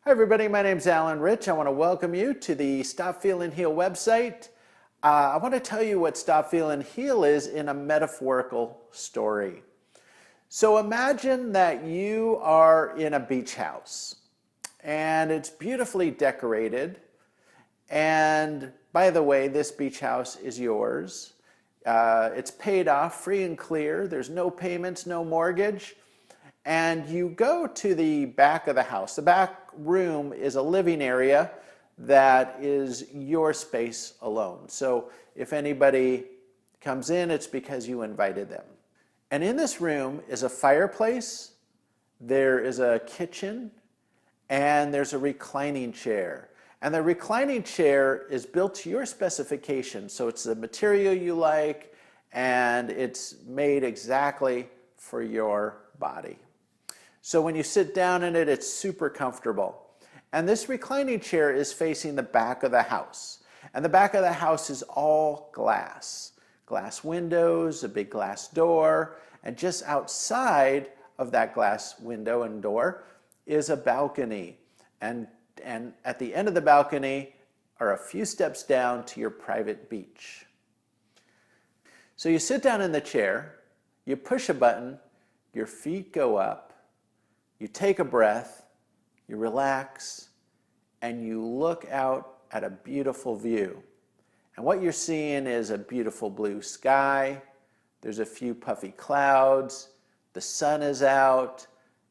Hi everybody, my name's Alan Rich. I want to welcome you to the Stop Feel and Heal website. I want to tell you what Stop Feel and Heal is in a metaphorical story. So imagine that you are in a beach house and it's beautifully decorated. And by the way, this beach house is yours. It's paid off free and clear. There's no payments, no mortgage. And you go to the back of the house. The back room is a living area that is your space alone. So if anybody comes in, it's because you invited them. And in this room is a fireplace, there is a kitchen, and there's a reclining chair. And the reclining chair is built to your specifications. So it's the material you like, and it's made exactly for your body. So when you sit down in it, it's super comfortable. And this reclining chair is facing the back of the house. And the back of the house is all glass. Glass windows, a big glass door, and just outside of that glass window and door is a balcony. And at the end of the balcony are a few steps down to your private beach. So you sit down in the chair, you push a button, your feet go up, you take a breath, you relax, and you look out at a beautiful view. And what you're seeing is a beautiful blue sky. There's a few puffy clouds. The sun is out.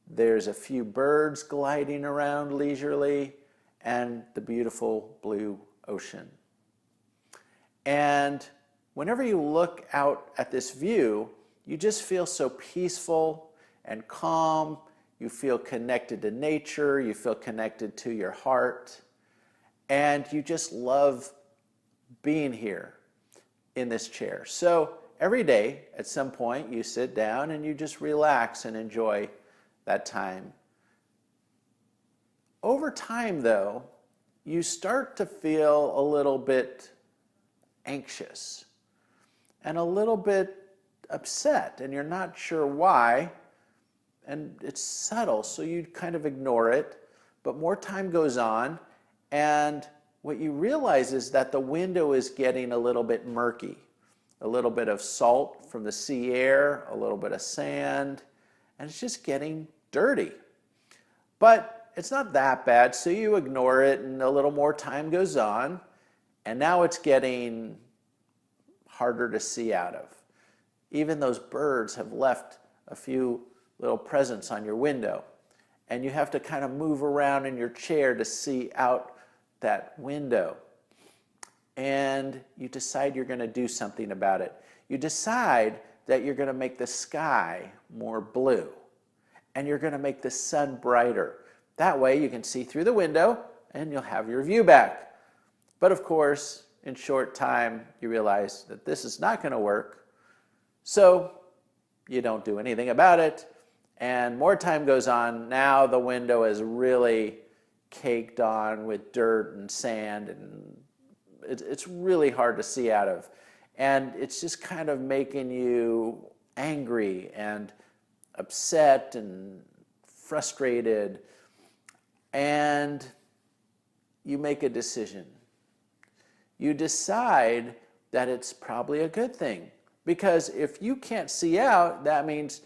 There's a few birds gliding around leisurely, and the beautiful blue ocean. And whenever you look out at this view, you just feel so peaceful and calm. You feel connected to nature, you feel connected to your heart, and you just love being here in this chair. So every day, at some point, you sit down and you just relax and enjoy that time. Over time, though, you start to feel a little bit anxious and a little bit upset, and you're not sure why. And it's subtle, so you kind of ignore it. But more time goes on, and what you realize is that the window is getting a little bit murky. A little bit of salt from the sea air, a little bit of sand, and it's just getting dirty. But it's not that bad, so you ignore it, and a little more time goes on, and now it's getting harder to see out of. Even those birds have left a few little presents on your window, and you have to kind of move around in your chair to see out that window. And you decide you're going to do something about it. You decide that you're going to make the sky more blue, and you're going to make the sun brighter. That way you can see through the window and you'll have your view back. But of course, in short time, you realize that this is not going to work, so you don't do anything about it. And more time goes on. Now the window is really caked on with dirt and sand, and it's really hard to see out of. And it's just kind of making you angry and upset and frustrated. And you make a decision. You decide that it's probably a good thing. Because if you can't see out, that means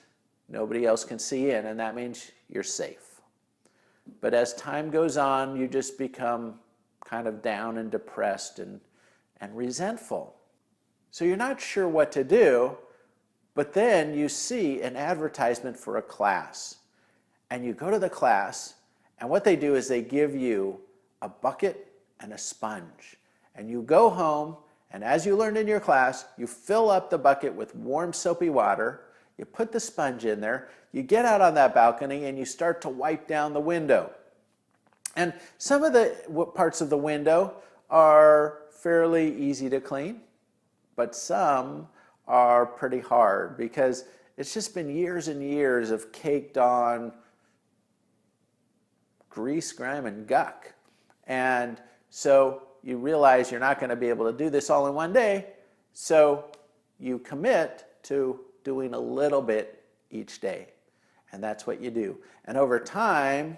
nobody else can see in, and that means you're safe. But as time goes on, you just become kind of down and depressed and resentful. So you're not sure what to do, but then you see an advertisement for a class. And you go to the class, and what they do is they give you a bucket and a sponge. And you go home, and as you learned in your class, you fill up the bucket with warm soapy water. You put the sponge in there, you get out on that balcony, and you start to wipe down the window. And some of the parts of the window are fairly easy to clean, but some are pretty hard because it's just been years and years of caked on grease, grime, and guck. And so you realize you're not going to be able to do this all in one day, so you commit to doing a little bit each day. And that's what you do. And over time,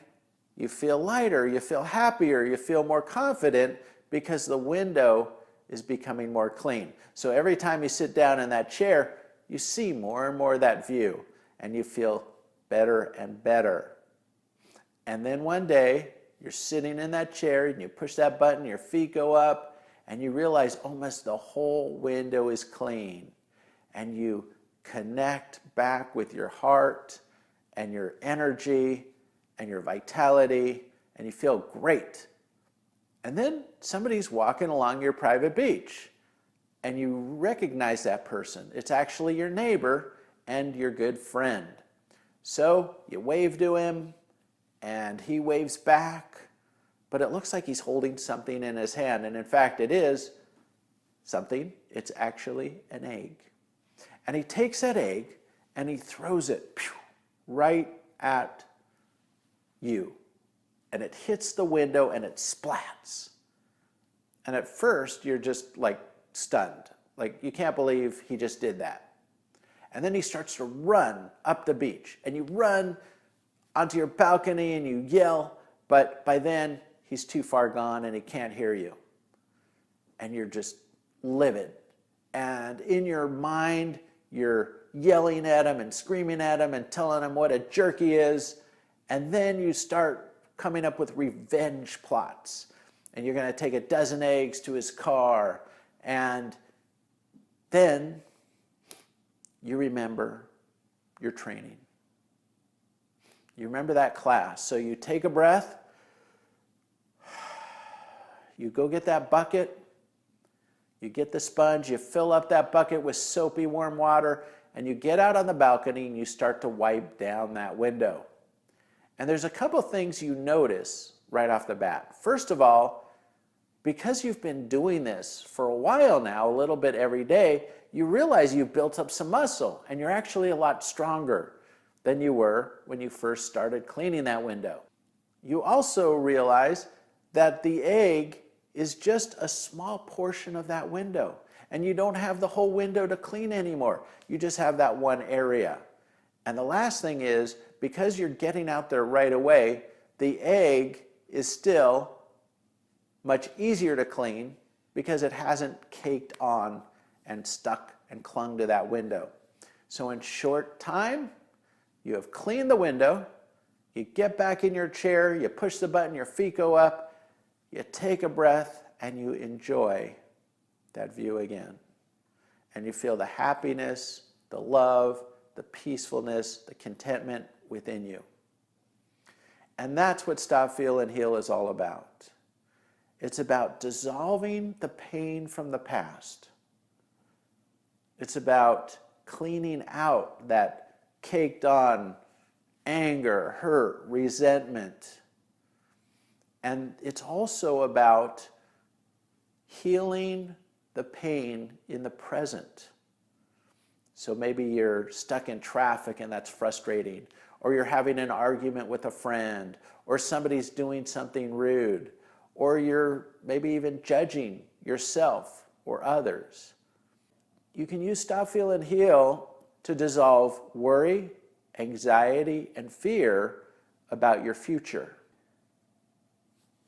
You feel lighter, you feel happier, you feel more confident because the window is becoming more clean. So every time you sit down in that chair, you see more and more of that view, and you feel better and better. And then one day, you're sitting in that chair and you push that button, your feet go up, and you realize almost the whole window is clean. And you connect back with your heart and your energy and your vitality, and you feel great. And then somebody's walking along your private beach, and you recognize that person. It's actually your neighbor and your good friend. So you wave to him, and he waves back, but it looks like he's holding something in his hand. And in fact, it is something. It's actually an egg. And he takes that egg and he throws it right at you. And it hits the window and it splats. And at first, you're just like stunned. Like, you can't believe he just did that. And then he starts to run up the beach. And you run onto your balcony and you yell, but by then he's too far gone and he can't hear you. And you're just livid. And in your mind, you're yelling at him and screaming at him and telling him what a jerk he is. And then you start coming up with revenge plots. And you're going to take a dozen eggs to his car. And then you remember your training. You remember that class. So you take a breath. You go get that bucket. You get the sponge. You fill up that bucket with soapy warm water. And you get out on the balcony and you start to wipe down that window. And there's a couple things you notice right off the bat. First of all, because you've been doing this for a while now, a little bit every day, you realize you've built up some muscle and you're actually a lot stronger than you were when you first started cleaning that window. You also realize that the egg is just a small portion of that window, and you don't have the whole window to clean anymore. You just have that one area. And the last thing is, because you're getting out there right away, the egg is still much easier to clean because it hasn't caked on and stuck and clung to that window. So in short time, you have cleaned the window, you get back in your chair, you push the button, your feet go up, you take a breath, and you enjoy that view again. And you feel the happiness, the love, the peacefulness, the contentment within you. And that's what Stop, Feel, and Heal is all about. It's about dissolving the pain from the past. It's about cleaning out that caked on anger, hurt, resentment. And it's also about healing the pain in the present. So maybe you're stuck in traffic and that's frustrating, or you're having an argument with a friend, or somebody's doing something rude, or you're maybe even judging yourself or others. You can use Stop, Feel, and Heal to dissolve worry, anxiety, and fear about your future.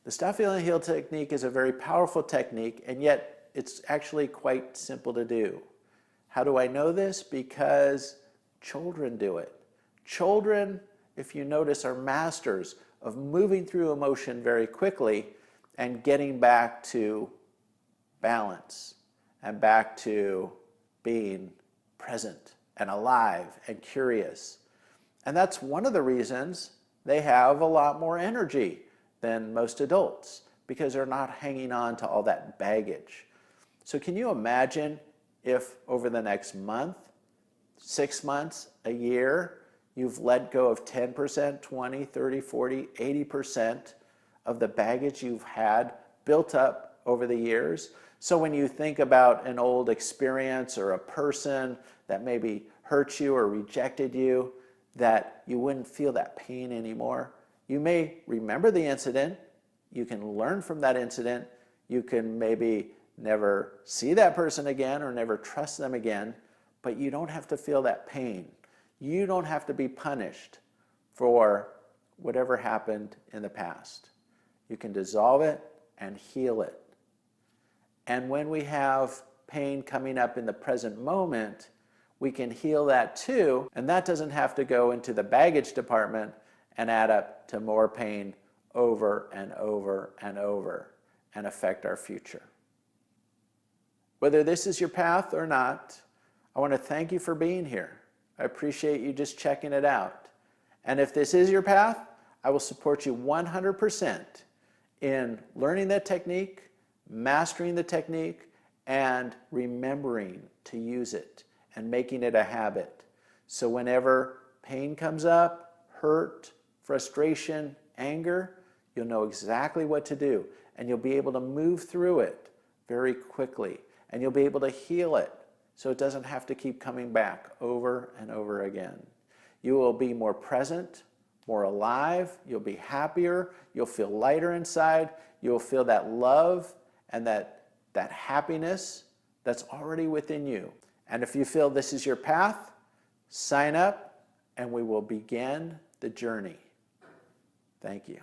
The Stop, Feel, and Heal technique is a very powerful technique, and yet it's actually quite simple to do. How do I know this? Because children do it. Children, if you notice, are masters of moving through emotion very quickly and getting back to balance and back to being present and alive and curious. And that's one of the reasons they have a lot more energy than most adults, because they're not hanging on to all that baggage. So can you imagine if over the next month, 6 months, a year, you've let go of 10%, 20, 30, 40, 80% of the baggage you've had built up over the years? So when you think about an old experience or a person that maybe hurt you or rejected you, that you wouldn't feel that pain anymore. You may remember the incident, you can learn from that incident, you can maybe never see that person again or never trust them again, but you don't have to feel that pain. You don't have to be punished for whatever happened in the past. You can dissolve it and heal it. And when we have pain coming up in the present moment, we can heal that too, and that doesn't have to go into the baggage department and add up to more pain over and over and over and affect our future. Whether this is your path or not, I want to thank you for being here. I appreciate you just checking it out. And if this is your path, I will support you 100% in learning that technique, mastering the technique, and remembering to use it and making it a habit. So whenever pain comes up, hurt, frustration, anger, you'll know exactly what to do, and you'll be able to move through it very quickly, and you'll be able to heal it so it doesn't have to keep coming back over and over again. You will be more present, more alive, you'll be happier, you'll feel lighter inside, you'll feel that love and that happiness that's already within you. And if you feel this is your path, sign up and we will begin the journey. Thank you.